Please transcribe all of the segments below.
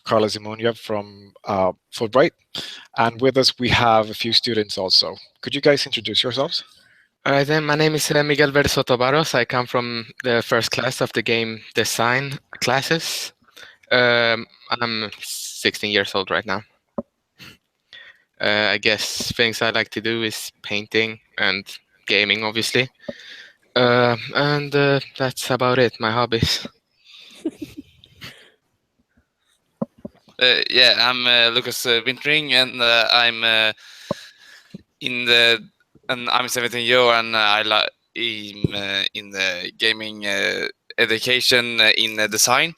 Karla Zimonja from Fullbright. And with us, we have a few students also. Could you guys introduce yourselves? All right, then. My name is Miguel Verso Tobaros. I come from the first class of the game design classes. I'm 16 years old right now. I guess things I like to do is painting and gaming, obviously. And that's about it, my hobbies. Yeah, I'm Lucas Wintering, and I'm 17 years, and I'm in the gaming education in design.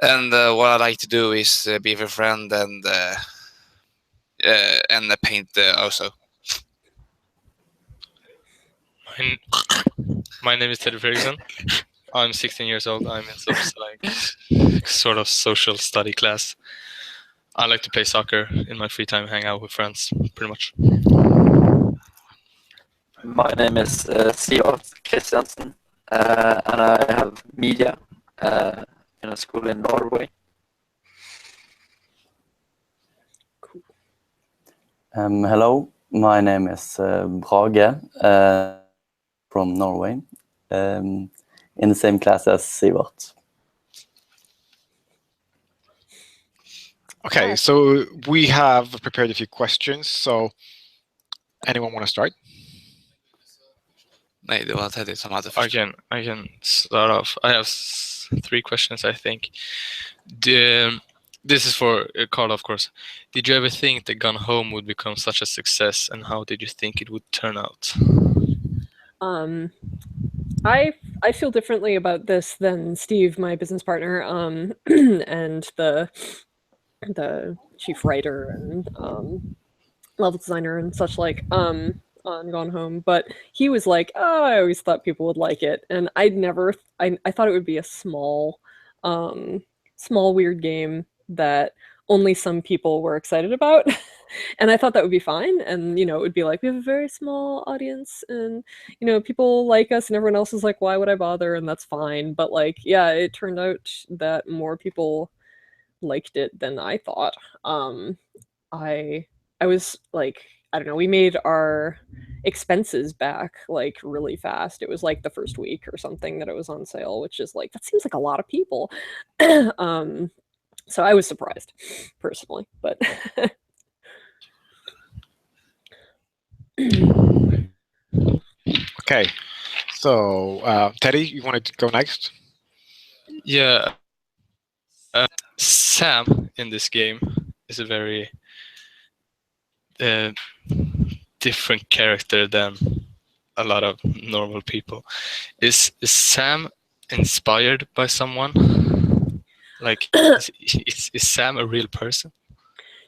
And what I like to do is be with a friend and paint also. My name is Teddy Ferguson. I'm 16 years old. I'm in sort of social study class. I like to play soccer in my free time, hang out with friends, pretty much. My name is Sivert Christiansen, and I have media in a school in Norway. Hello, my name is Brage from Norway, in the same class as Sivert. Okay, so we have prepared a few questions. So anyone want to start? Nej, det var Teddy som hade först. I can start off. I have 3 questions, I think. This is for Karla, of course. Did you ever think that Gone Home would become such a success, and how did you think it would turn out? I feel differently about this than Steve, my business partner, and the chief writer and level designer and such like on Gone Home. But he was like, oh, I always thought people would like it, and I thought it would be a small weird game that only some people were excited about. And I thought that would be fine. And, it would be like, we have a very small audience and, people like us and everyone else is like, why would I bother? And that's fine. But like, yeah, it turned out that more people liked it than I thought. I was like, I don't know, we made our expenses back like really fast. It was like the first week or something that it was on sale, which is like, that seems like a lot of people. So I was surprised personally, but okay. So Teddy, you want to go next? Yeah. Sam in this game is a very different character than a lot of normal people. Is Sam inspired by someone? Like, is Sam a real person?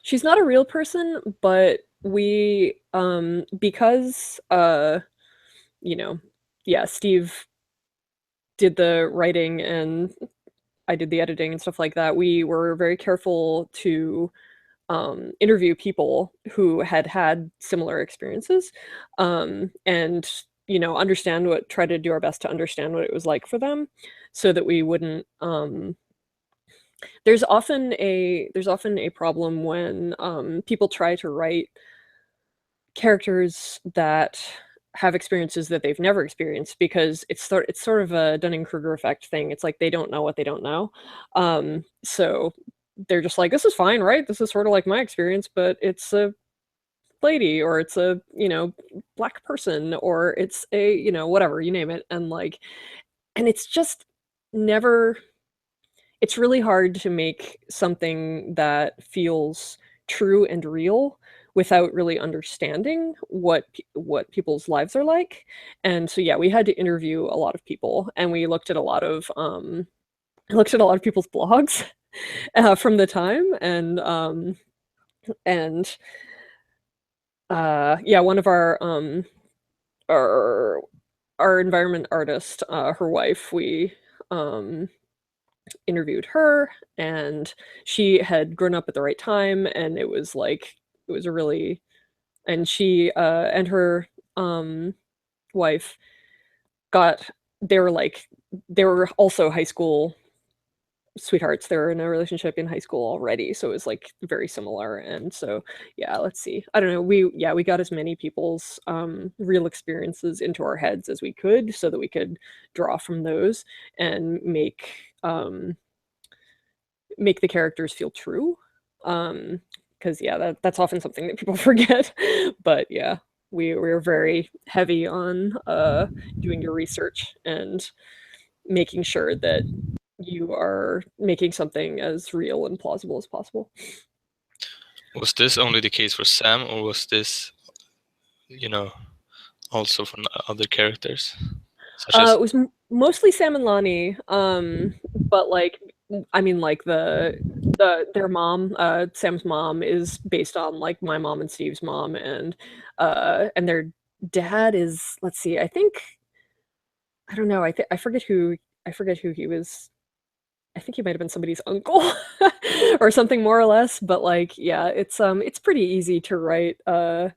She's not a real person, but we, because, Steve did the writing and I did the editing and stuff like that, we were very careful to interview people who had similar experiences, and try to do our best to understand what it was like for them, so that we wouldn't. There's often a problem when people try to write characters that have experiences that they've never experienced, because it's sort of a Dunning-Kruger effect thing. It's like they don't know what they don't know. So they're just like, this is fine, right? This is sort of like my experience, but it's a lady, or it's a, black person, or it's a, whatever, you name it. And it's just never, it's really hard to make something that feels true and real without really understanding what people's lives are like. And so, yeah, we had to interview a lot of people, and we looked at a lot of people's blogs from the time, and one of our environment artist, her wife, we interviewed her, and she had grown up at the right time, and it was a really, and she and her wife they were also high school sweethearts. They were in a relationship in high school already, so it was like very similar. And so yeah, let's see. I don't know. We got as many people's real experiences into our heads as we could, so that we could draw from those and make the characters feel true. Because yeah, that's often something that people forget. But yeah, we're very heavy on doing your research and making sure that you are making something as real and plausible as possible. Was this only the case for Sam, or was this, also for other characters? It was mostly Sam and Lonnie, but like, I mean, like their mom, Sam's mom, is based on like my mom and Steve's mom, and their dad is, let's see, I think, I don't know, I forget who he was. I think he might have been somebody's uncle or something, more or less. But like, yeah, it's pretty easy to write. I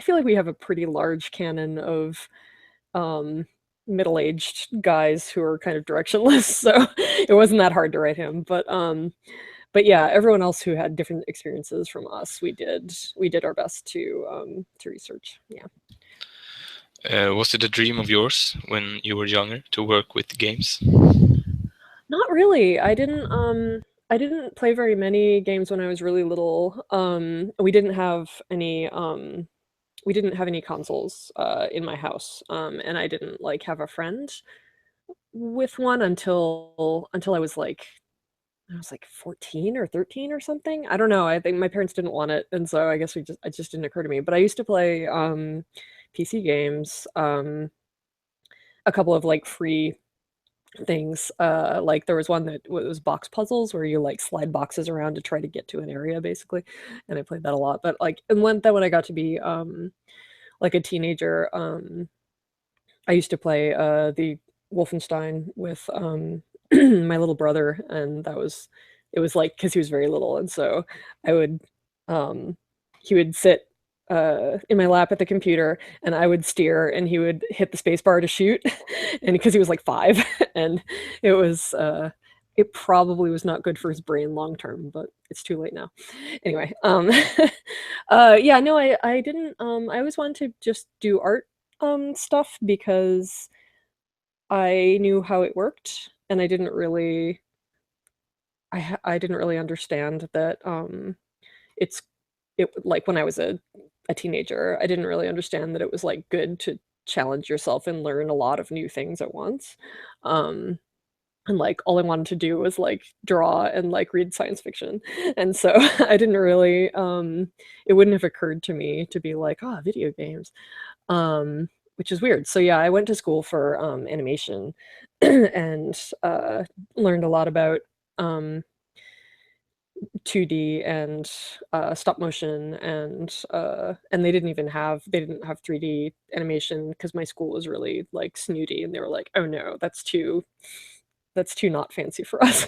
feel like we have a pretty large canon of middle-aged guys who are kind of directionless, so it wasn't that hard to write him. But yeah, everyone else who had different experiences from us, we did our best to research. Yeah. Was it a dream of yours when you were younger to work with games? Not really. I didn't play very many games when I was really little. We didn't have any consoles in my house. And I didn't like have a friend with one until I was like 14 or 13 or something. I don't know. I think my parents didn't want it, and so I guess it just didn't occur to me. But I used to play PC games, a couple of like free things. Like there was one that was box puzzles where you like slide boxes around to try to get to an area, basically, and I played that a lot. But like, and when I got to be like a teenager, I used to play the Wolfenstein with my little brother, and it was like, because he was very little, and so I would he would sit in my lap at the computer, and I would steer, and he would hit the space bar to shoot, and because he was like 5, and it was it probably was not good for his brain long term, but it's too late now. Anyway, yeah, no, I didn't. I always wanted to just do art stuff because I knew how it worked, and I didn't really. I didn't really understand that it like when I was a teenager, I didn't really understand that it was like good to challenge yourself and learn a lot of new things at once. And like all I wanted to do was like draw and like read science fiction. And so I didn't really it wouldn't have occurred to me to be like, oh, video games. Which is weird. So yeah, I went to school for animation and learned a lot about 2D and stop motion, and they didn't have 3D animation because my school was really like snooty, and they were like, oh no, that's too not fancy for us.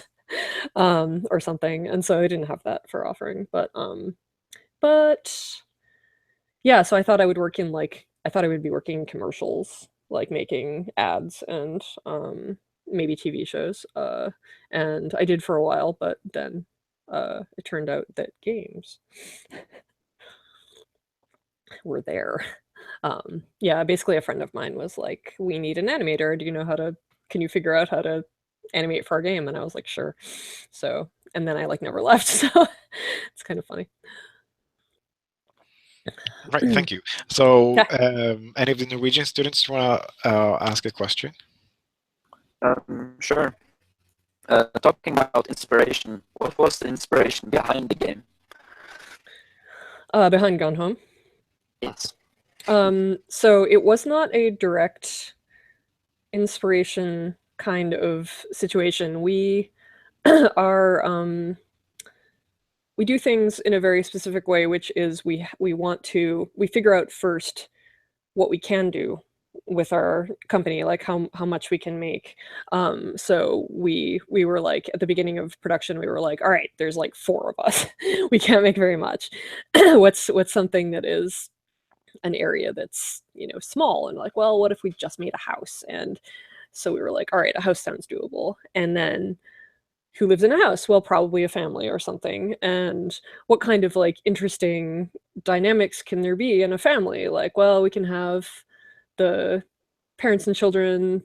Or something, and so I didn't have that for offering. But yeah, so I thought I would be working in commercials, like making ads and maybe TV shows, and I did for a while, but then it turned out that games were there. Yeah, basically a friend of mine was like, we need an animator. Can you figure out how to animate for our game? And I was like, sure. So, and then I like never left. So it's kind of funny. Right, thank you. So Yeah. any of the Norwegian students want to ask a question? Sure. Talking about inspiration, what was the inspiration behind the game? Behind Gone Home? Yes. So it was not a direct inspiration kind of situation. We are we do things in a very specific way, which is we figure out first what we can do with our company, like how much we can make. So we were like, at the beginning of production, we were like, all right, there's like 4 of us. We can't make very much. What's something that is an area that's, small, and like, well, what if we just made a house? And so we were like, all right, a house sounds doable. And then who lives in a house? Well, probably a family or something. And what kind of like interesting dynamics can there be in a family? Like, well, we can have the parents and children,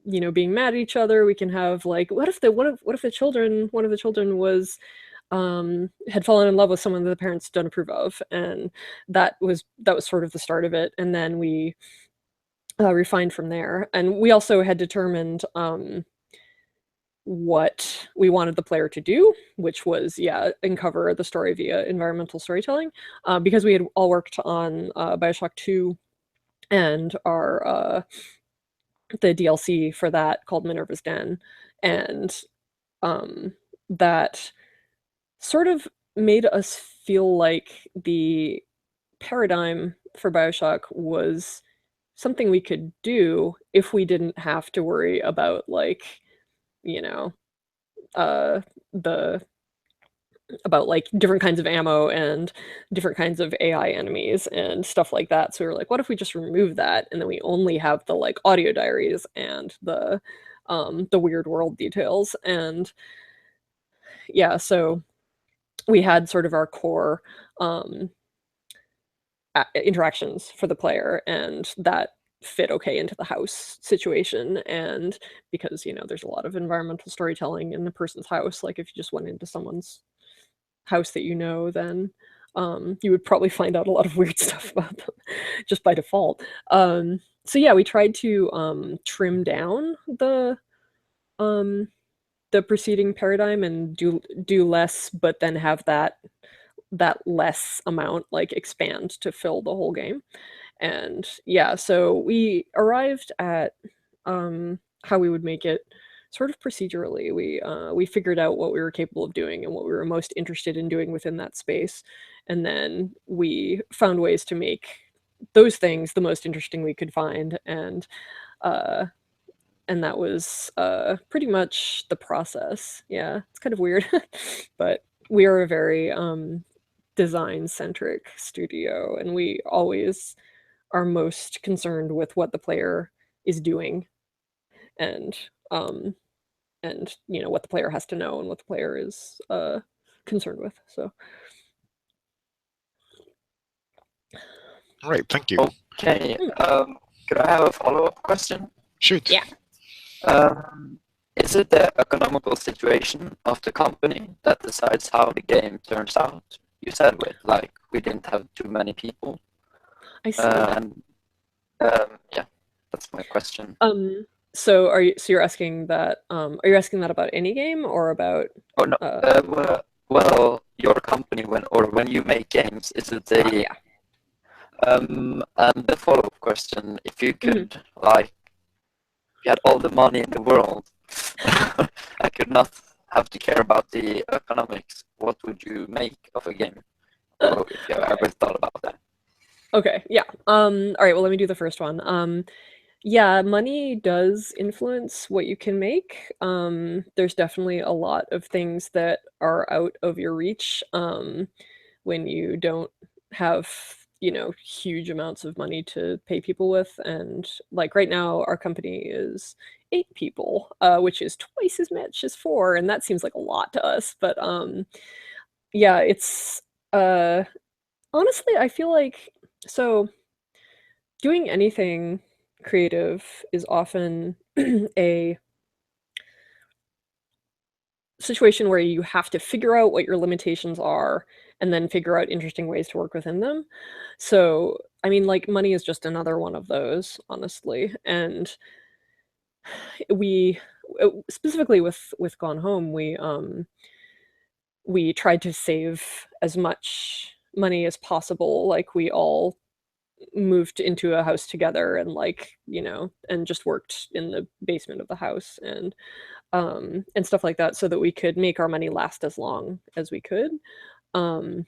you know, being mad at each other. We can have like, what if one of the children was had fallen in love with someone that the parents don't approve of, and that was sort of the start of it. And then we refined from there. And we also had determined what we wanted the player to do, which was, uncover the story via environmental storytelling, because we had all worked on Bioshock 2 and our the DLC for that called Minerva's Den, and that sort of made us feel like the paradigm for Bioshock was something we could do if we didn't have to worry about, like, you know, about like different kinds of ammo and different kinds of AI enemies and stuff like that. So we were like, what if we just remove that, and then we only have the like audio diaries and the weird world details? And yeah, so we had sort of our core interactions for the player, and that fit okay into the house situation. And because, you know, there's a lot of environmental storytelling in a person's house, like if you just went into someone's house that you know, then you would probably find out a lot of weird stuff about them just by default. So yeah, we tried to trim down the preceding paradigm and do less, but then have that less amount like expand to fill the whole game. And yeah, so we arrived at how we would make it sort of procedurally. We figured out what we were capable of doing and what we were most interested in doing within that space, and then we found ways to make those things the most interesting we could find. And that was pretty much the process. Yeah, it's kind of weird, but we are a very design-centric studio, and we always are most concerned with what the player is doing, and you know, what the player has to know and what the player is concerned with. So All right, thank you. Okay. Could I have a follow-up question? Shoot. Yeah. Is it the economical situation of the company that decides how the game turns out? You said like we didn't have too many people. I see. Yeah, that's my question. So you're asking that? Are you asking that about any game or about? Oh no. Well, your company when you make games, is it a? Yeah. And the follow-up question: if you could like, if you had all the money in the world, I could not have to care about the economics. What would you make of a game? Or if you have ever thought about that? Okay. Yeah. All right. Well, let me do the first one. Yeah, money does influence what you can make. There's definitely a lot of things that are out of your reach when you don't have, you know, huge amounts of money to pay people with. And like right now, our company is 8 people, which is twice as much as 4, and that seems like a lot to us. But yeah, it's honestly, I feel like doing anything creative is often a situation where you have to figure out what your limitations are and then figure out interesting ways to work within them. So, I mean, like, money is just another one of those, honestly. And we specifically with Gone Home, we tried to save as much money as possible. Like, we all moved into a house together and, like, you know, and just worked in the basement of the house and stuff like that, so that we could make our money last as long as we could. And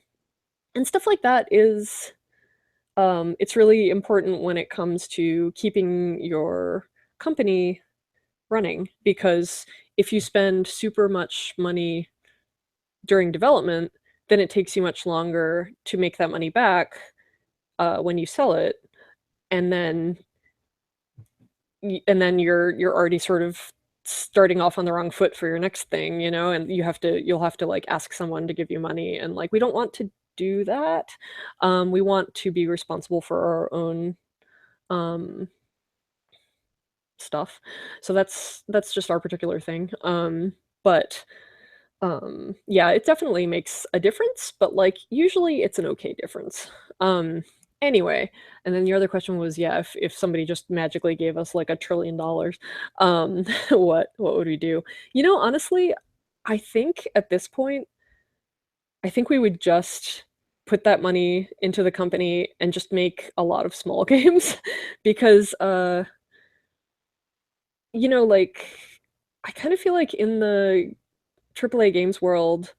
stuff like that is it's really important when it comes to keeping your company running, because if you spend super much money during development, then it takes you much longer to make that money back when you sell it, and then you're already sort of starting off on the wrong foot for your next thing, you know, and you'll have to like ask someone to give you money, and like we don't want to do that. We want to be responsible for our own stuff. So that's just our particular thing. But yeah, it definitely makes a difference, but like usually it's an okay difference. Anyway, and then the other question was, yeah, if somebody just magically gave us like $1 trillion, what would we do? You know, honestly, I think at this point, I think we would just put that money into the company and just make a lot of small games because you know, like I kind of feel like in the AAA games world,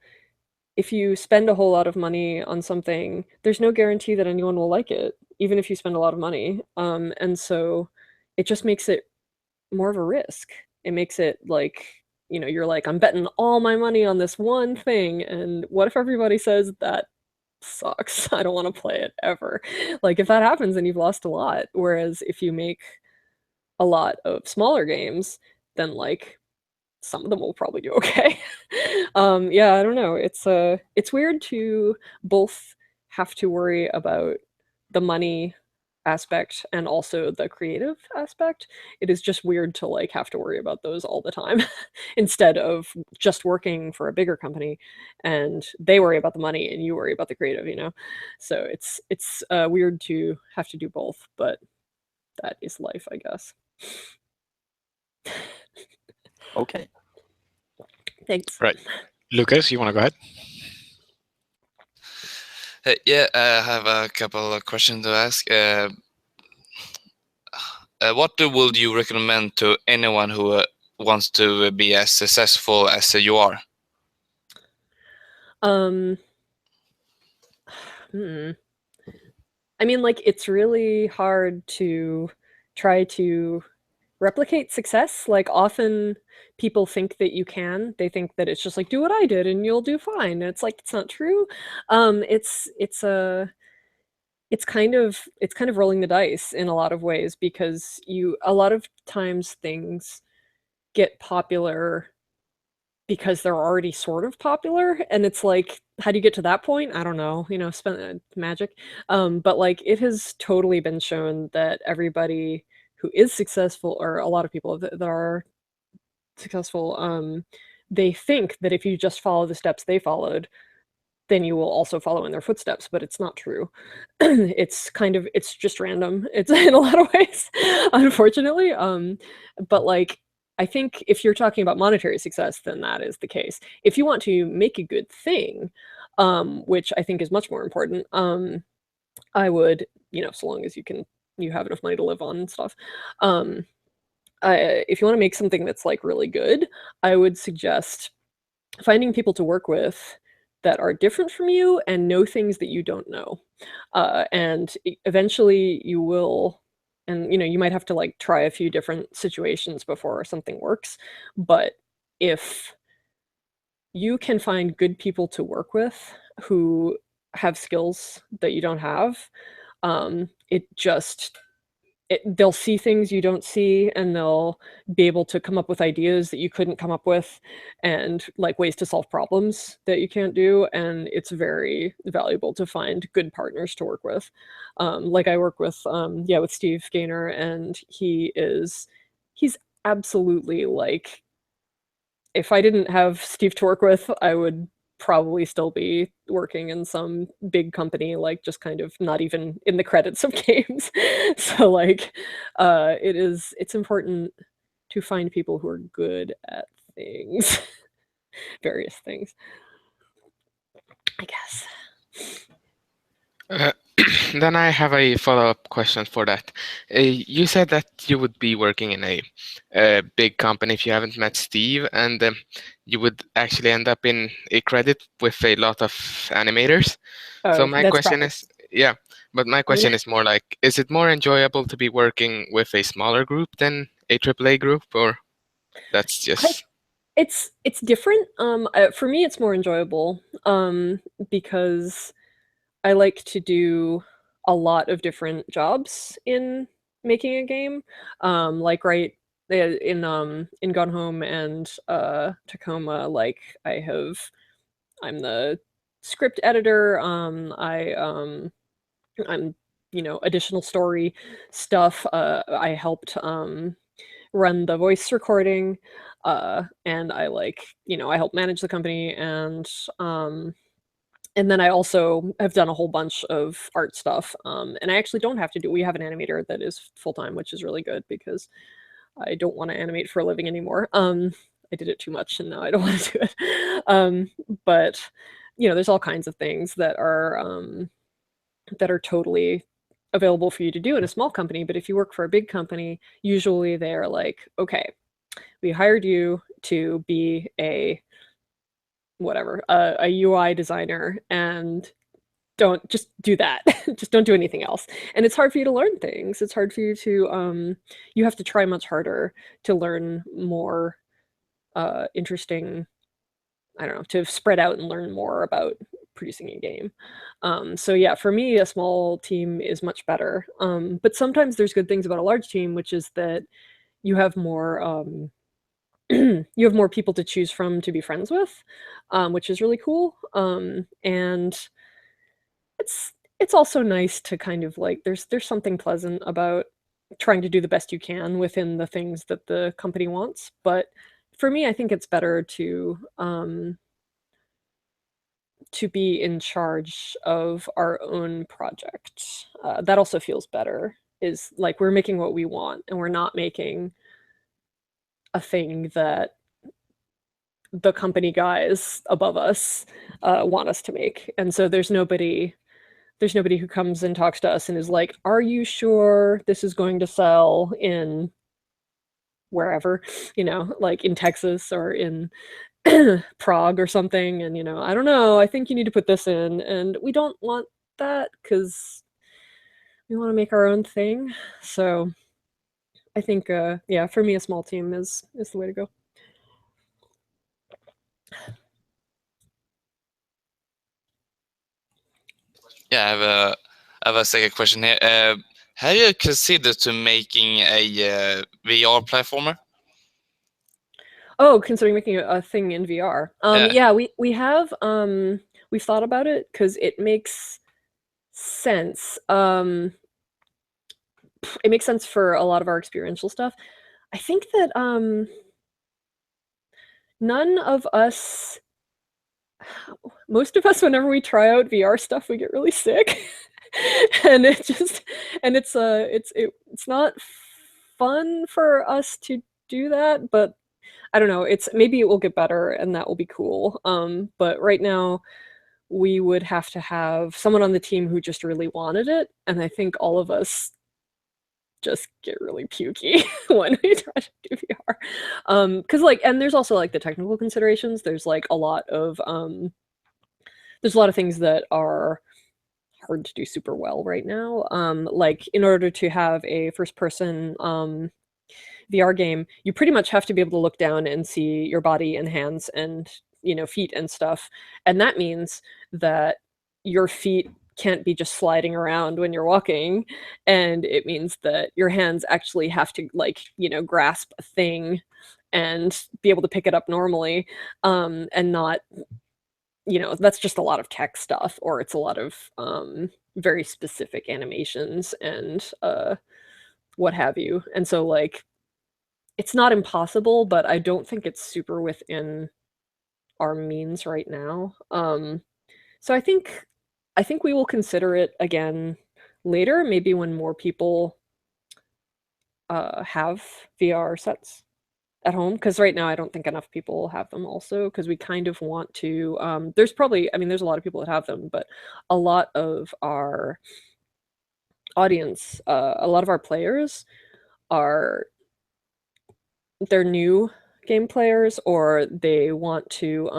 if you spend a whole lot of money on something, there's no guarantee that anyone will like it, even if you spend a lot of money. And so it just makes it more of a risk. It makes it like, you know, you're like, I'm betting all my money on this one thing. And what if everybody says that sucks? I don't want to play it ever. Like if that happens, then you've lost a lot. Whereas if you make a lot of smaller games, then like some of them will probably do okay. Yeah, I don't know. It's weird to both have to worry about the money aspect and also the creative aspect. It is just weird to like have to worry about those all the time instead of just working for a bigger company and they worry about the money and you worry about the creative, you know? So it's weird to have to do both, but that is life, I guess. Okay. Thanks. Right. Lucas, you want to go ahead? Yeah, I have a couple of questions to ask. What would you recommend to anyone who wants to be as successful as you are? I mean, like, it's really hard to try to replicate success. Like, often people think that you can. They think that it's just like, do what I did and you'll do fine. And it's like, it's not true. It's kind of rolling the dice in a lot of ways because a lot of times things get popular because they're already sort of popular, and it's like, how do you get to that point? I don't know, you know, spend magic. But like it has totally been shown that everybody who is successful, or a lot of people that are successful, they think that if you just follow the steps they followed, then you will also follow in their footsteps, but it's not true. It's just random. It's in a lot of ways, unfortunately. But like, I think if you're talking about monetary success, then that is the case. If you want to make a good thing, which I think is much more important, I would, you know, so long as you have enough money to live on and stuff. If you want to make something that's like really good, I would suggest finding people to work with that are different from you and know things that you don't know. And eventually you will, and you know, you might have to like try a few different situations before something works. But if you can find good people to work with who have skills that you don't have, they'll see things you don't see, and they'll be able to come up with ideas that you couldn't come up with, and like ways to solve problems that you can't do. And it's very valuable to find good partners to work with. Like I work with, with Steve Gaynor, and he's absolutely like, if I didn't have Steve to work with, I would probably still be working in some big company, like just kind of not even in the credits of games. So like, it's important to find people who are good at things, various things, I guess. Then I have a follow-up question for that. You said that you would be working in a big company if you haven't met Steve, and you would actually end up in a credit with a lot of animators. So my question is, but my question is more like, is it more enjoyable to be working with a smaller group than a AAA group, or that's just... It's different. For me, it's more enjoyable because I like to do a lot of different jobs in making a game. Like right in Gone Home and Tacoma, like I'm the script editor. I'm additional story stuff. I helped run the voice recording, and I help manage the company, and then I also have done a whole bunch of art stuff. And I actually don't have to do. We have an animator that is full time, which is really good because I don't want to animate for a living anymore. I did it too much, and now I don't want to do it. But there's all kinds of things that are totally available for you to do in a small company. But if you work for a big company, usually they're like, okay, we hired you to be a UI designer, and don't just do that. Just don't do anything else. And it's hard for you to learn things. It's hard for you to you have to try much harder to learn more interesting, I don't know, to spread out and learn more about producing a game. So yeah, for me, a small team is much better. But sometimes there's good things about a large team, which is that you have more you have more people to choose from to be friends with, which is really cool. And it's also nice to kind of like there's something pleasant about trying to do the best you can within the things that the company wants. But for me, I think it's better to be in charge of our own project. That also feels better. Is like we're making what we want, and we're not making a thing that the company guys above us want us to make. And so there's nobody who comes and talks to us and is like, are you sure this is going to sell in wherever, like in Texas or in Prague or something? And, I don't know, I think you need to put this in. And we don't want that because we want to make our own thing. So I think, yeah, for me, a small team is the way to go. Yeah, I have a second question here. Have you considered to making a VR platformer? Oh, considering making a thing in VR. Yeah, we have we've thought about it because it makes sense. It makes sense for a lot of our experiential stuff. I think that most of us, whenever we try out VR stuff, we get really sick. And it's not fun for us to do that, but I don't know, maybe it will get better and that will be cool. But right now we would have to have someone on the team who just really wanted it, and I think all of us just get really pukey when we try to do VR. Because and there's also the technical considerations. There's a lot of things that are hard to do super well right now. In order to have a first-person VR game, you pretty much have to be able to look down and see your body and hands and feet and stuff, and that means that your feet can't be just sliding around when you're walking, and it means that your hands actually have to grasp a thing and be able to pick it up normally, and not that's just a lot of tech stuff, or it's a lot of very specific animations and what have you. And so it's not impossible, but I don't think it's super within our means right now. So I think we will consider it again later, maybe when more people have VR sets at home, because right now I don't think enough people have them also, because we kind of want to there's a lot of people that have them, but a lot of our audience, a lot of our players they're new game players, or they want to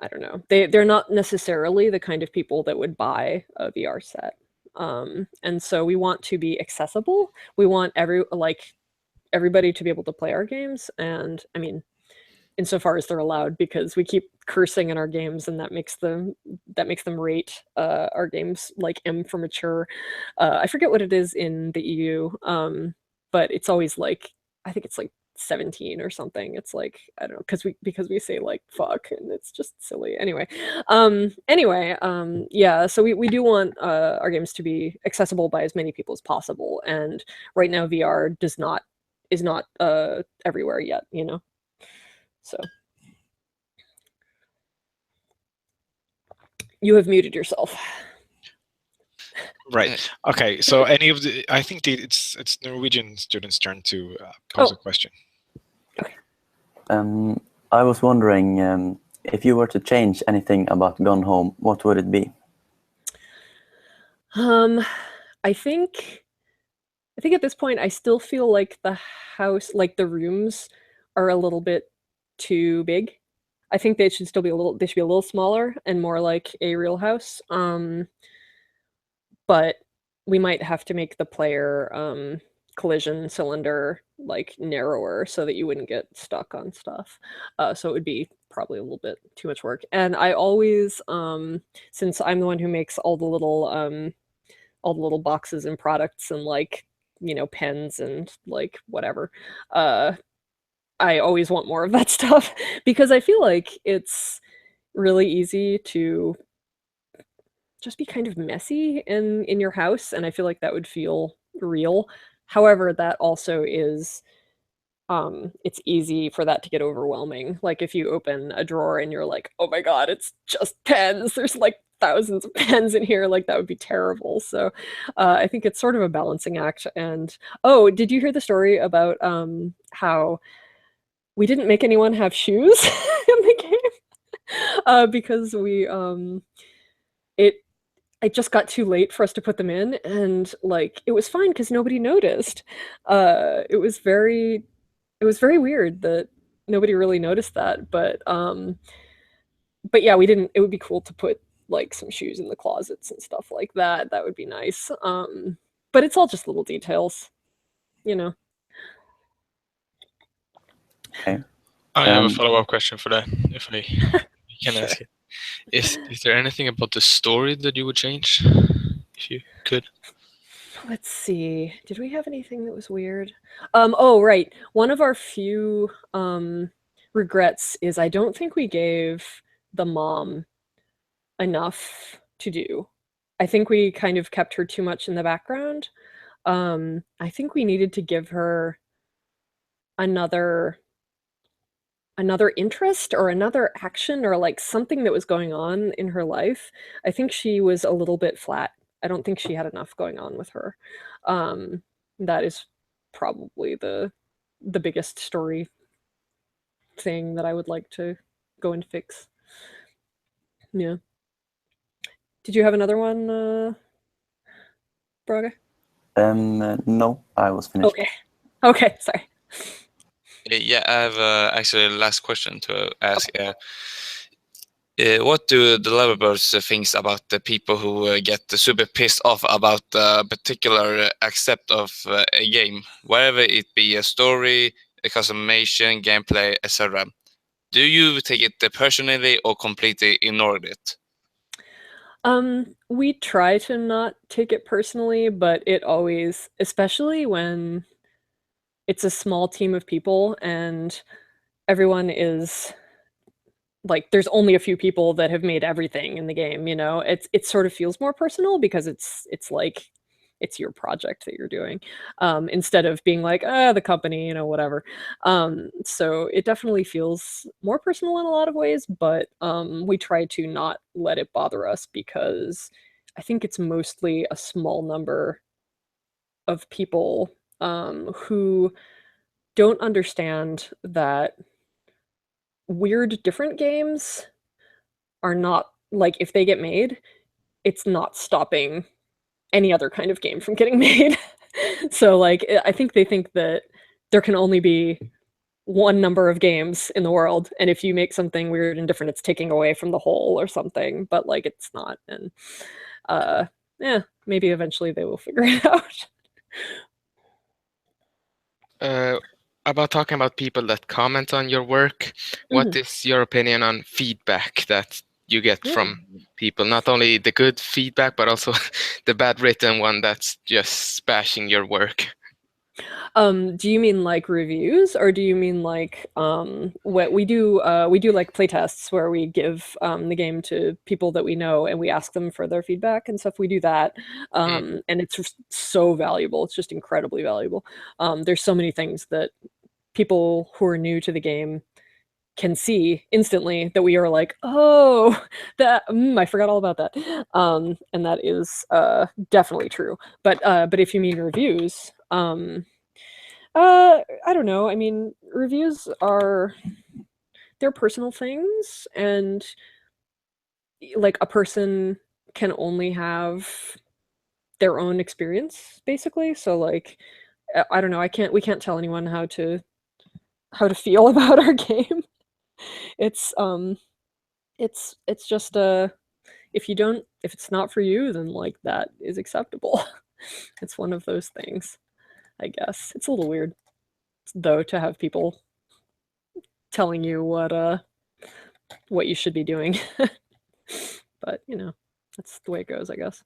I don't know, they're not necessarily the kind of people that would buy a VR set, and so we want to be accessible. We want everybody to be able to play our games, and I mean, insofar as they're allowed, because we keep cursing in our games, and that makes them rate our games like M for mature. I forget what it is in the EU, but it's always I think it's like 17 or something. It's like, I don't know, because we say like fuck, and it's just silly. Anyway, yeah. So we do want our games to be accessible by as many people as possible, and right now VR is not everywhere yet, you know. So you have muted yourself. Right. Okay. So any of the, I think it's Norwegian students' turn to pose a question. Okay. I was wondering if you were to change anything about Gone Home, what would it be? I think at this point I still feel like the house, like the rooms, are a little bit too big. I think they should still be they should be a little smaller and more like a real house. But we might have to make the player collision cylinder like narrower so that you wouldn't get stuck on stuff. So it would be probably a little bit too much work. And I always, since I'm the one who makes all the little boxes and products and like, you know, pens and like whatever, I always want more of that stuff because I feel like it's really easy to just be kind of messy in your house, and I feel like that would feel real. However, that also is it's easy for that to get overwhelming. Like if you open a drawer and you're like, oh my god, it's just pens, there's like thousands of pens in here, like that would be terrible. So I think it's sort of a balancing act. And oh, did you hear the story about how we didn't make anyone have shoes in the game because it just got too late for us to put them in, and like it was fine because nobody noticed. It was very weird that nobody really noticed that, but yeah, we didn't. It would be cool to put like some shoes in the closets and stuff like that. That would be nice. But it's all just little details, you know. Okay. I have a follow-up question for that, if I can Sure. ask it. Is there anything about the story that you would change, if you could? Let's see. Did we have anything that was weird? Oh, right. One of our few regrets is I don't think we gave the mom enough to do. I think we kind of kept her too much in the background. I think we needed to give her another interest or another action or like something that was going on in her life. I think she was a little bit flat. I don't think she had enough going on with her. That is probably the biggest story thing that I would like to go and fix. Yeah. Did you have another one, Braga? No, I was finished. Okay, sorry. Yeah, I have actually a last question to ask. What do the developers think about the people who get super pissed off about a particular accept of a game, whether it be a story, a customization, gameplay, etc.? Do you take it personally or completely ignore it? We try to not take it personally, but it always, especially when it's a small team of people and everyone is like, there's only a few people that have made everything in the game, you know, it sort of feels more personal because it's like it's your project that you're doing, instead of being like, the company, you know, whatever. So it definitely feels more personal in a lot of ways, but we try to not let it bother us because I think it's mostly a small number of people who don't understand that weird different games are not like, if they get made, it's not stopping any other kind of game from getting made. So like I think they think that there can only be one number of games in the world, and if you make something weird and different, it's taking away from the whole or something, but like it's not. And yeah, maybe eventually they will figure it out. About talking about people that comment on your work, what is your opinion on feedback that you get from people? Not only the good feedback, but also the bad written one that's just bashing your work. Do you mean like reviews, or do you mean like what we do? We do like playtests where we give the game to people that we know and we ask them for their feedback and stuff. We do that, and it's just so valuable. It's just incredibly valuable. There's so many things that people who are new to the game can see instantly that we are like, oh, that I forgot all about that, and that is definitely true. But if you mean reviews, I don't know. I mean, reviews they're personal things, and like a person can only have their own experience, basically. So like, I don't know. We can't tell anyone how to feel about our game. It's just if it's not for you, then like that is acceptable. It's one of those things, I guess. It's a little weird though to have people telling you what you should be doing. But you know, that's the way it goes, I guess.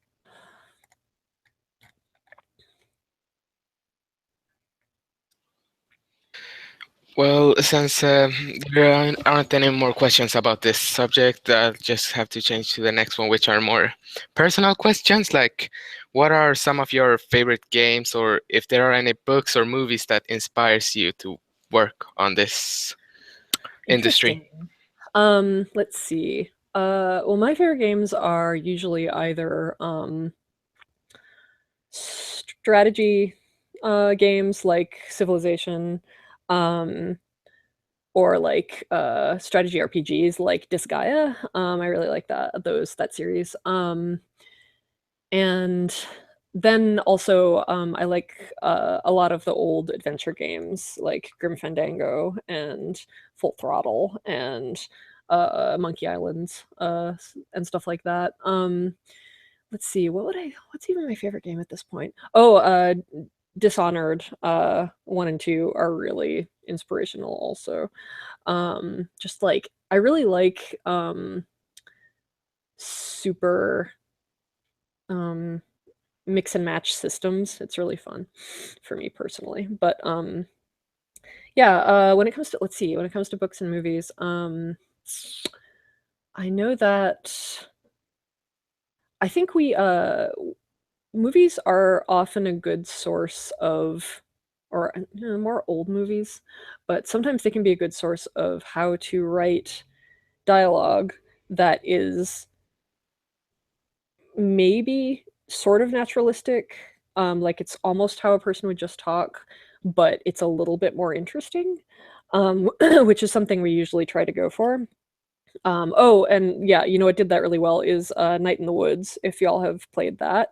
Well, since there aren't any more questions about this subject, I'll just have to change to the next one, which are more personal questions, like what are some of your favorite games, or if there are any books or movies that inspires you to work on this industry. Let's see. Well, my favorite games are usually either strategy games like Civilization, or like strategy RPGs like Disgaea. I really like that series. And then also I like a lot of the old adventure games like Grim Fandango and Full Throttle and Monkey Island and stuff like that. Let's see, what's even my favorite game at this point? Oh, Dishonored 1 and 2 are really inspirational also. Just like I really like super mix and match systems. It's really fun for me personally. But yeah, when it comes to books and movies, I know that I think movies are often a good source of, or more old movies, but sometimes they can be a good source of how to write dialogue that is maybe sort of naturalistic, like it's almost how a person would just talk, but it's a little bit more interesting, which is something we usually try to go for. Oh, and yeah, what did that really well is Night in the Woods, if y'all have played that.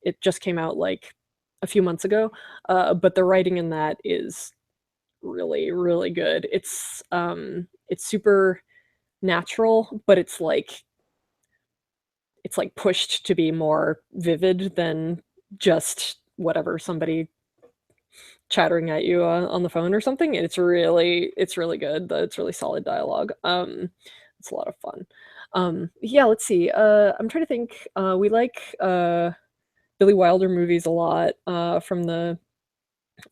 It just came out like a few months ago, but the writing in that is really, really good. It's super natural, but it's like pushed to be more vivid than just whatever somebody chattering at you on the phone or something. And it's really good. It's really solid dialogue. It's a lot of fun. Yeah, let's see. I'm trying to think. We like Billy Wilder movies a lot from the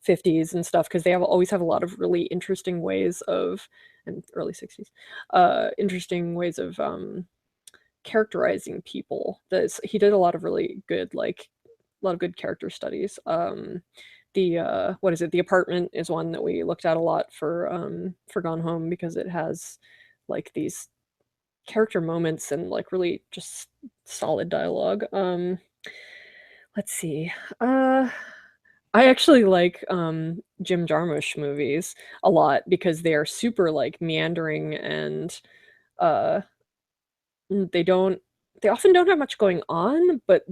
50s and stuff, because they always have a lot of really interesting ways of, and early 60s, interesting ways of characterizing people. He did a lot of really good, like a lot of good character studies. The what is it? The Apartment is one that we looked at a lot for Gone Home, because it has like these character moments and like really just solid dialogue. Let's see. I actually like Jim Jarmusch movies a lot, because they are super like meandering, and they often don't have much going on, but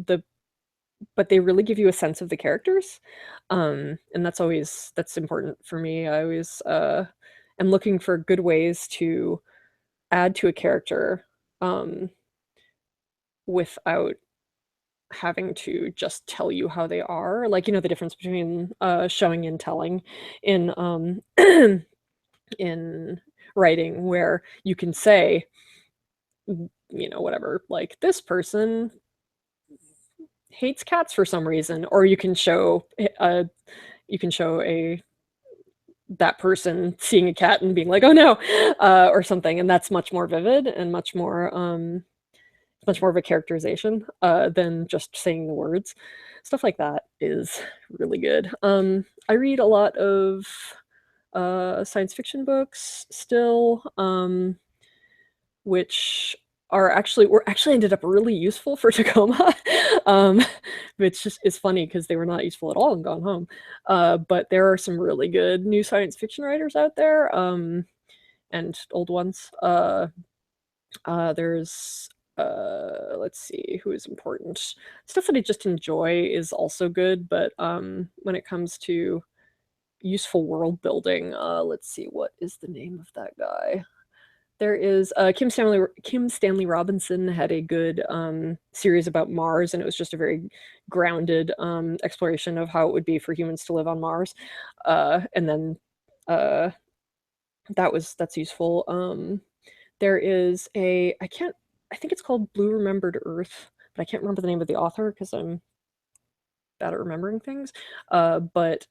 they really give you a sense of the characters, and that's important for me. I always am looking for good ways to add to a character without having to just tell you how they are, like the difference between showing and telling in in writing, where you can say whatever, like, this person hates cats for some reason, or you can show that person seeing a cat and being like, "Oh no," or something, and that's much more vivid and much more of a characterization than just saying the words. Stuff like that is really good. I read a lot of science fiction books still, which were actually ended up really useful for Tacoma, which is funny because they were not useful at all in Gone Home. But there are some really good new science fiction writers out there, and old ones. There's let's see who is important. Stuff that I just enjoy is also good, but when it comes to useful world building, let's see, what is the name of that guy? There is Kim Stanley Robinson had a good series about Mars, and it was just a very grounded exploration of how it would be for humans to live on Mars. And then that's useful. There is I think it's called Blue Remembered Earth, but I can't remember the name of the author because I'm bad at remembering things. But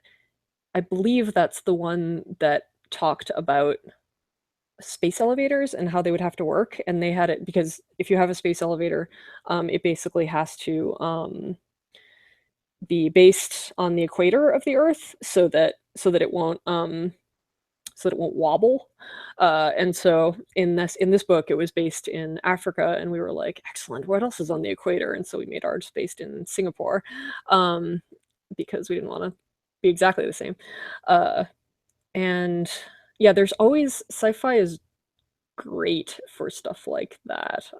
I believe that's the one that talked about space elevators and how they would have to work. And they had it because if you have a space elevator, it basically has to be based on the equator of the Earth so that it won't wobble. And so in this book, it was based in Africa, and we were like, excellent, what else is on the equator? And so we made ours based in Singapore, because we didn't want to be exactly the same. And yeah, there's always, sci-fi is great for stuff like that.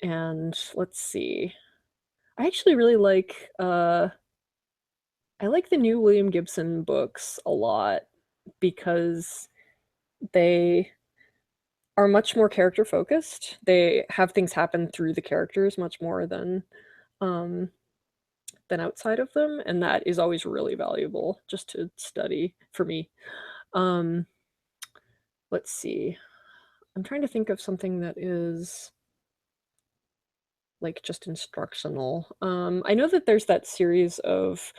And let's see, I actually really like I like the new William Gibson books a lot because they are much more character focused. They have things happen through the characters much more than outside of them, and that is always really valuable just to study for me. Let's see, I'm trying to think of something that is like just instructional. I know that there's that series of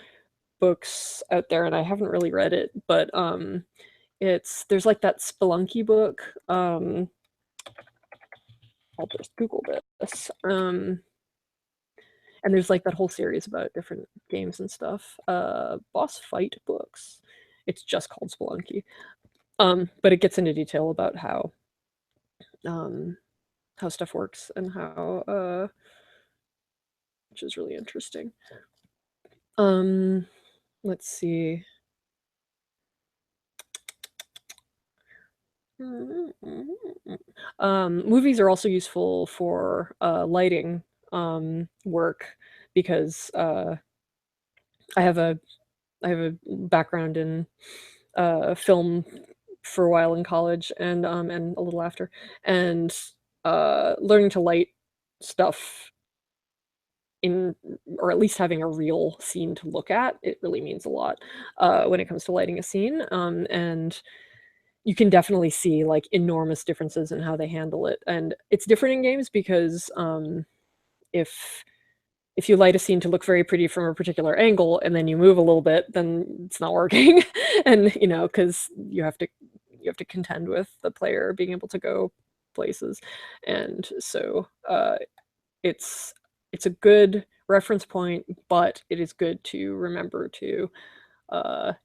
books out there, and I haven't really read it, but there's like that Spelunky book. I'll just Google this. And there's like that whole series about different games and stuff. Boss fight books. It's just called Spelunky. But it gets into detail about how stuff works and how which is really interesting. Let's see. Movies are also useful for lighting work because I have a background in film for a while in college and a little after, and learning to light stuff or at least having a real scene to look at, it really means a lot when it comes to lighting a scene. And you can definitely see like enormous differences in how they handle it. And it's different in games because if you light a scene to look very pretty from a particular angle and then you move a little bit, then it's not working. And because you have to contend with the player being able to go places. And so it's a good reference point, but it is good to remember to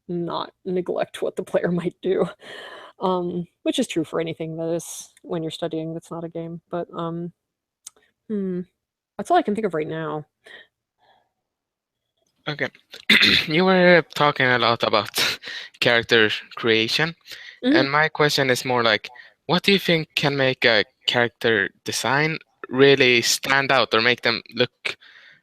not neglect what the player might do. Which is true for anything that is when you're studying that's not a game. But that's all I can think of right now. Okay. You were talking a lot about character creation. And my question is more like, what do you think can make a character design really stand out or make them look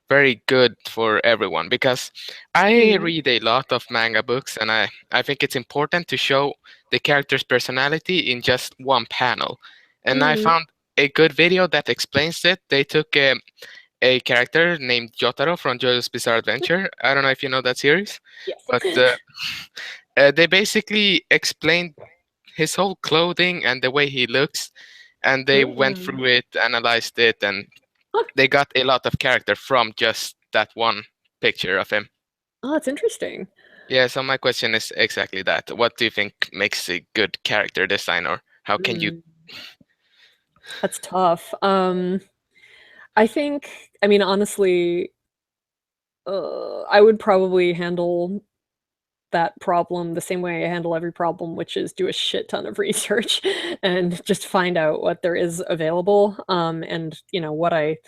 very good for everyone? Because I read a lot of manga books, and I think it's important to show the character's personality in just one panel. And I found a good video that explains it. They took a character named Jotaro from JoJo's Bizarre Adventure. I don't know if you know that series. Yes. But they basically explained his whole clothing and the way he looks, and they went through it, analyzed it, and they got a lot of character from just that one picture of him. Oh, that's interesting. Yeah, so my question is exactly that. What do you think makes a good character design, or how can you? That's tough. I think, I mean, honestly, I would probably handle that problem the same way I handle every problem, which is do a shit ton of research and just find out what there is available. And you know what I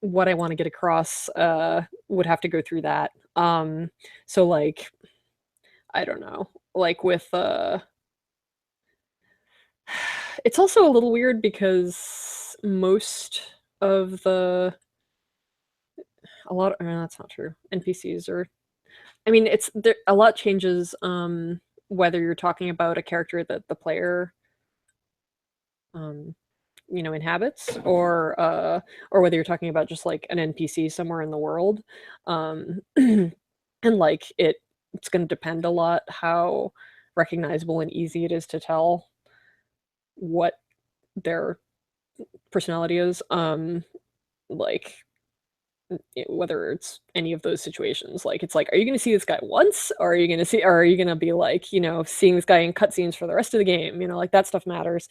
want to get across would have to go through that. So like, I don't know, like with it's also a little weird because most of that's not true. NPCs are, I mean, it's there, a lot changes whether you're talking about a character that the player you know, inhabits, or whether you're talking about just like an NPC somewhere in the world. And like it's going to depend a lot how recognizable and easy it is to tell what their personality is. Like whether it's any of those situations, like it's like, are you going to see this guy once, or are you going to be like, you know, seeing this guy in cutscenes for the rest of the game? You know, like that stuff matters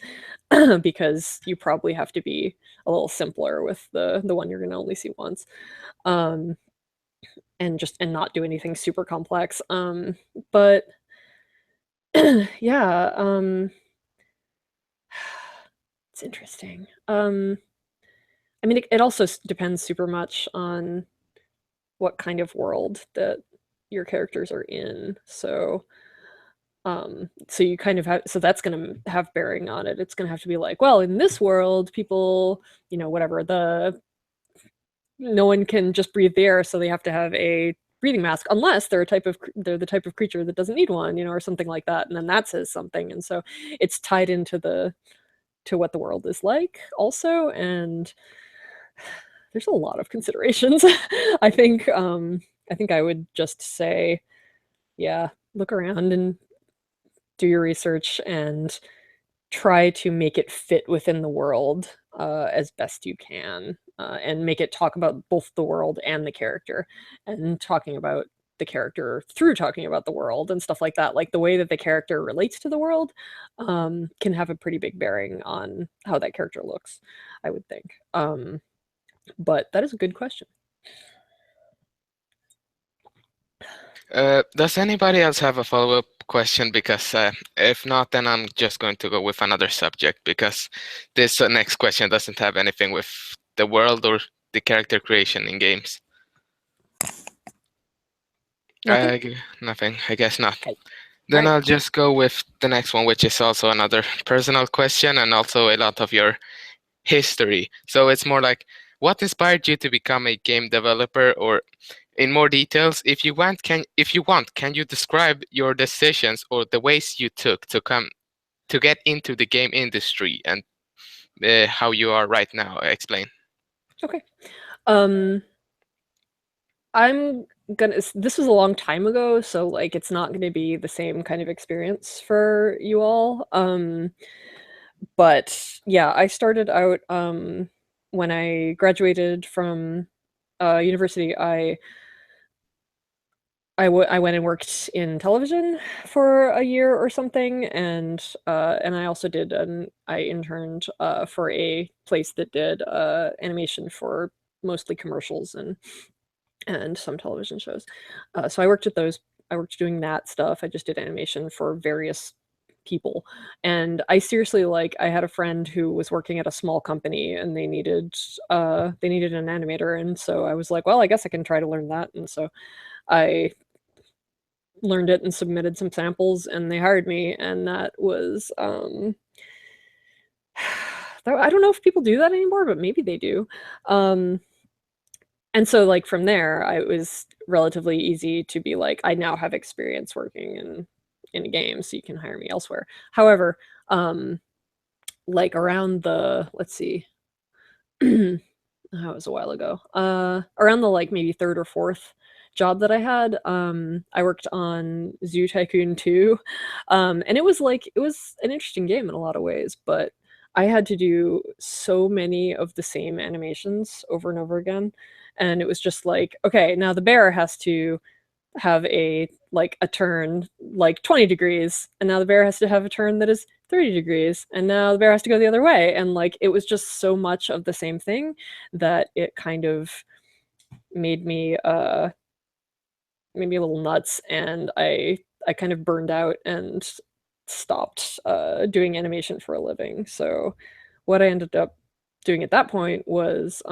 because you probably have to be a little simpler with the one you're going to only see once, and not do anything super complex. But yeah, it's interesting. I mean, it also depends super much on what kind of world that your characters are in. So you kind of have, so that's going to have bearing on it. It's going to have to be like, well, in this world, people, you know, whatever, no one can just breathe the air, so they have to have a breathing mask, unless they're the type of creature that doesn't need one, you know, or something like that. And then that says something. And so it's tied into what the world is like also. And there's a lot of considerations. I think I would just say, yeah, look around and do your research and try to make it fit within the world as best you can, and make it talk about both the world and the character, and talking about the character through talking about the world and stuff like that. Like the way that the character relates to the world can have a pretty big bearing on how that character looks, I would think. But that is a good question. Does anybody else have a follow-up question? Because if not, then I'm just going to go with another subject, because this next question doesn't have anything with the world or the character creation in games. Nothing, I guess not. Okay. Then Right. I'll just go with the next one, which is also another personal question and also a lot of your history. So it's more like, what inspired you to become a game developer? Or in more details, if you want, can you describe your decisions or the ways you took to get into the game industry, and how you are right now? Explain. Okay. This was a long time ago, so like it's not gonna be the same kind of experience for you all. But yeah, I started out when I graduated from university. I went and worked in television for a year or something, and I also I interned for a place that did animation for mostly commercials and some television shows. So I worked at those. I worked doing that stuff. I just did animation for various people, and I seriously, like, I had a friend who was working at a small company, and they needed an animator, and so I was like, well, I guess I can try to learn that, and so I learned it and submitted some samples, and they hired me, and that was I don't know if people do that anymore, but maybe they do. And so like from there, it was relatively easy to be like, I now have experience working in a game, so you can hire me elsewhere. However, like around the, let's see, that was a while ago, around the like maybe third or fourth job that I had, I worked on Zoo Tycoon 2, and it was an interesting game in a lot of ways, but I had to do so many of the same animations over and over again, and it was just like, okay, now the bear has to have a turn like 20 degrees, and now the bear has to have a turn that is 30 degrees, and now the bear has to go the other way, and like it was just so much of the same thing that it kind of made me a little nuts, and I kind of burned out and stopped doing animation for a living. So what I ended up doing at that point was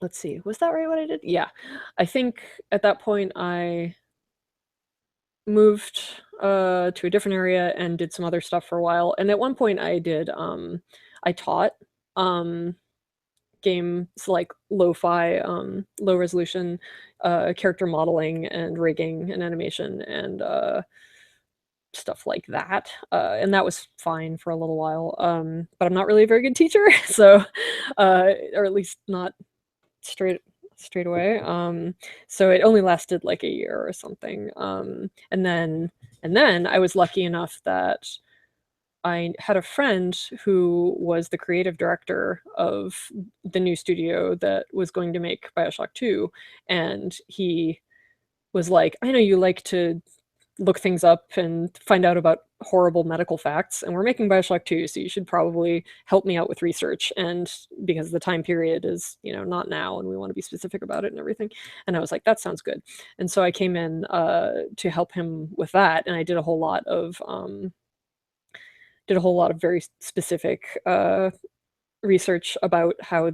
let's see, was that right what I did? Yeah. I think at that point I moved to a different area and did some other stuff for a while. And at one point I did I taught games like lo-fi, low resolution character modeling and rigging and animation and stuff like that. And that was fine for a little while. But I'm not really a very good teacher, so or at least not straight away. So it only lasted like a year or something. And then I was lucky enough that I had a friend who was the creative director of the new studio that was going to make BioShock 2, and he was like, I know you like to look things up and find out about horrible medical facts, and we're making BioShock 2, so you should probably help me out with research, and because the time period is, you know, not now, and we want to be specific about it and everything. And I was like, that sounds good. And so I came in to help him with that, and I did a whole lot of very specific research about how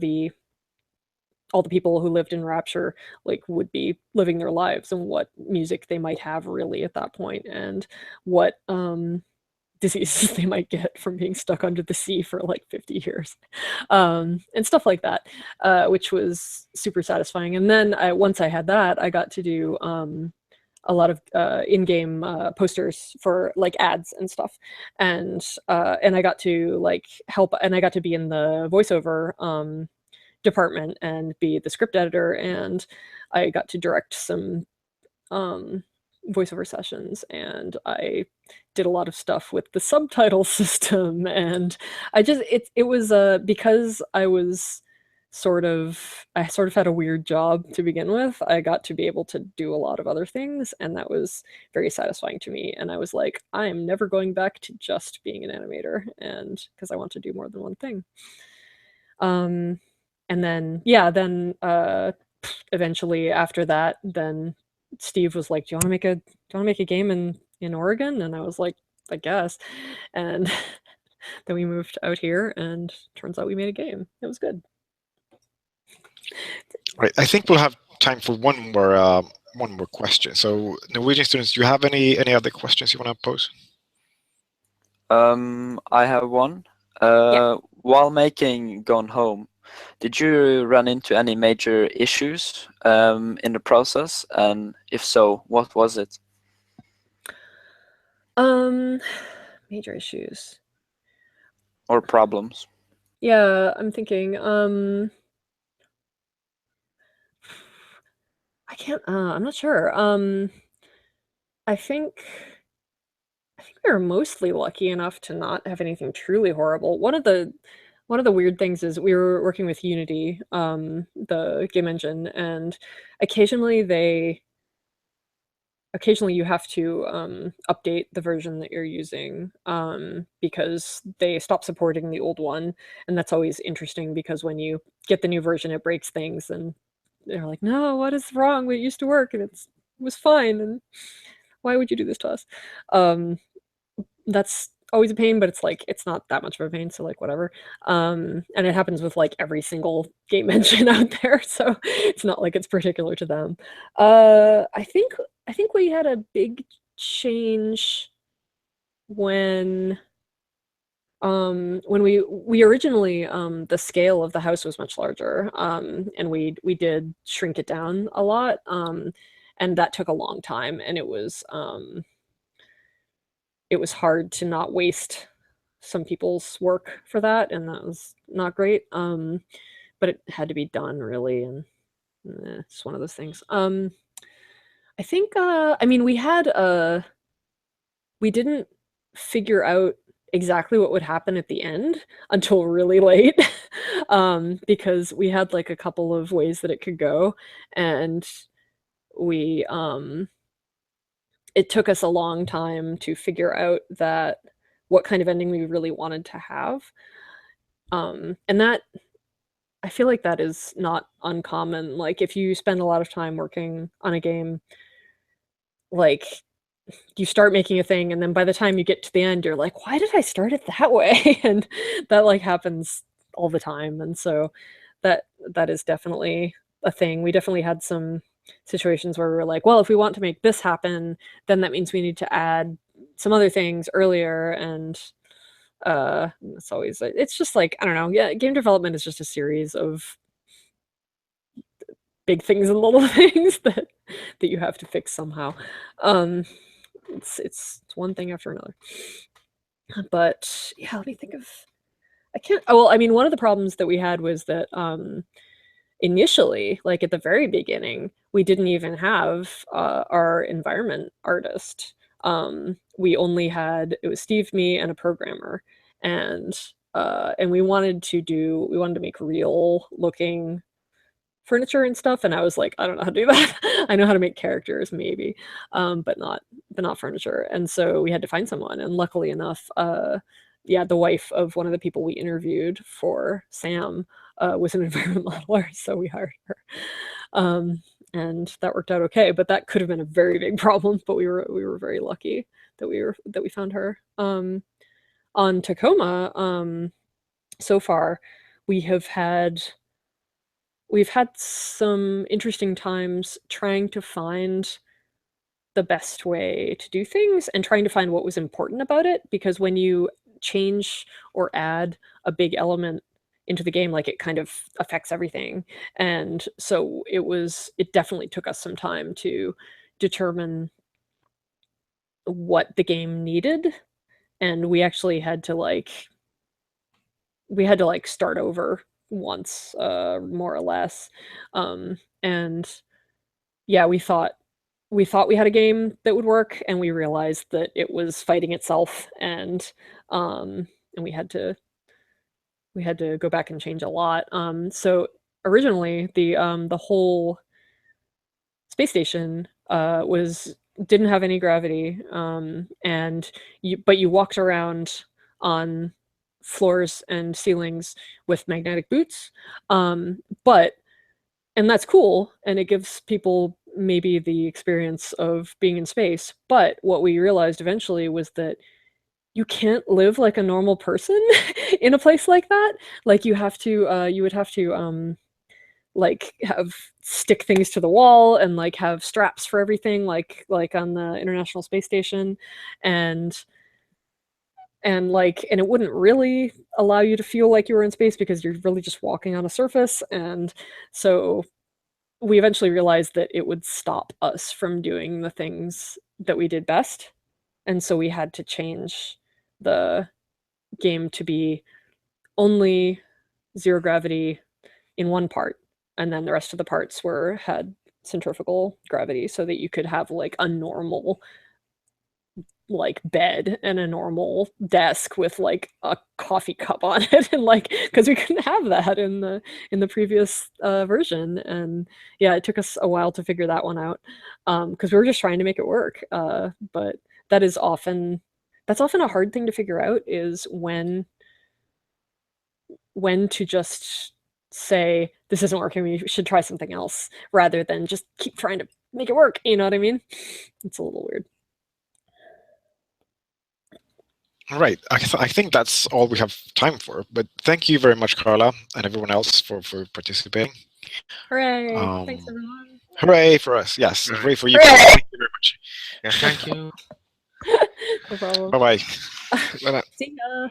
all the people who lived in Rapture like would be living their lives, and what music they might have really at that point, and what diseases they might get from being stuck under the sea for like 50 years, and stuff like that, which was super satisfying. And then once I had that, I got to do a lot of in-game posters for like ads and stuff, and I got to like help, and I got to be in the voiceover department and be the script editor, and I got to direct some voiceover sessions, and I did a lot of stuff with the subtitle system, and it was because I sort of had a weird job to begin with. I got to be able to do a lot of other things, and that was very satisfying to me. And I was like, I am never going back to just being an animator, and because I want to do more than one thing. And then, yeah, then eventually after that, then Steve was like, do you want to make a game in Oregon? And I was like, I guess. And then we moved out here, and turns out we made a game. It was good. Right. I think we'll have time for one more question. So, Norwegian students, do you have any other questions you want to pose? I have one. Yeah. While making Gone Home, did you run into any major issues in the process? And if so, what was it? Major issues. Or problems? Yeah, I'm thinking. I can't. I'm not sure. I think we were mostly lucky enough to not have anything truly horrible. One of the weird things is we were working with Unity, the game engine, and occasionally you have to update the version that you're using, because they stop supporting the old one, and that's always interesting because when you get the new version, it breaks things, and they're like, no, what is wrong? It used to work, and it was fine, and why would you do this to us? That's always a pain, but it's like, it's not that much of a pain, so like whatever. And it happens with like every single game engine out there, so it's not like it's particular to them. I think we had a big change when we originally, the scale of the house was much larger, and we did shrink it down a lot, and that took a long time, and it was hard to not waste some people's work for that, and that was not great. But it had to be done, really, and it's one of those things. I think, I mean, we didn't figure out exactly what would happen at the end until really late, because we had like a couple of ways that it could go, and we it took us a long time to figure out that what kind of ending we really wanted to have. And that, I feel like that is not uncommon. Like if you spend a lot of time working on a game, like you start making a thing and then by the time you get to the end, you're like, why did I start it that way? And that like happens all the time. And so that is definitely a thing. We definitely had some situations where we were like, well, if we want to make this happen, then that means we need to add some other things earlier. And it's always, it's just like, I don't know. Yeah, game development is just a series of big things and little things that you have to fix somehow. It's one thing after another. But yeah, let me think of, well, I mean, one of the problems that we had was that initially, like at the very beginning, we didn't even have our environment artist. We only had, it was Steve, me, and a programmer, and we wanted to make real looking furniture and stuff, and I was like, I don't know how to do that. I know how to make characters maybe, but not furniture. And so we had to find someone, and luckily enough, yeah, the wife of one of the people we interviewed for Sam was an environment modeler, so we hired her, and that worked out okay. But that could have been a very big problem. But we were very lucky that we found her. On Tacoma, so far, we've had some interesting times trying to find the best way to do things and trying to find what was important about it, because when you change or add a big element into the game, like it kind of affects everything. And so it definitely took us some time to determine what the game needed, and we actually had to start over once, more or less. And yeah, we thought we had a game that would work, and we realized that it was fighting itself, and we had to go back and change a lot. So originally the whole space station didn't have any gravity, and you walked around on floors and ceilings with magnetic boots, and that's cool, and it gives people maybe the experience of being in space. But what we realized eventually was that you can't live like a normal person in a place like that. Like you would have to like stick things to the wall and like have straps for everything, like on the International Space Station, and it wouldn't really allow you to feel like you were in space because you're really just walking on a surface. And so we eventually realized that it would stop us from doing the things that we did best. And so we had to change the game to be only zero gravity in one part, and then the rest of the parts had centrifugal gravity, so that you could have like a normal like bed and a normal desk with like a coffee cup on it, and like, because we couldn't have that in the previous version. And yeah, it took us a while to figure that one out, because we were just trying to make it work. But that's often a hard thing to figure out, is when to just say this isn't working, we should try something else, rather than just keep trying to make it work. You know what I mean? It's a little weird. All right, I think that's all we have time for. But thank you very much, Karla, and everyone else for participating. Hooray! Thanks, everyone. Hooray for us! Yes, hooray for you. Hooray! Thank you very much. Yeah, thank you. No problem. Bye bye. See ya.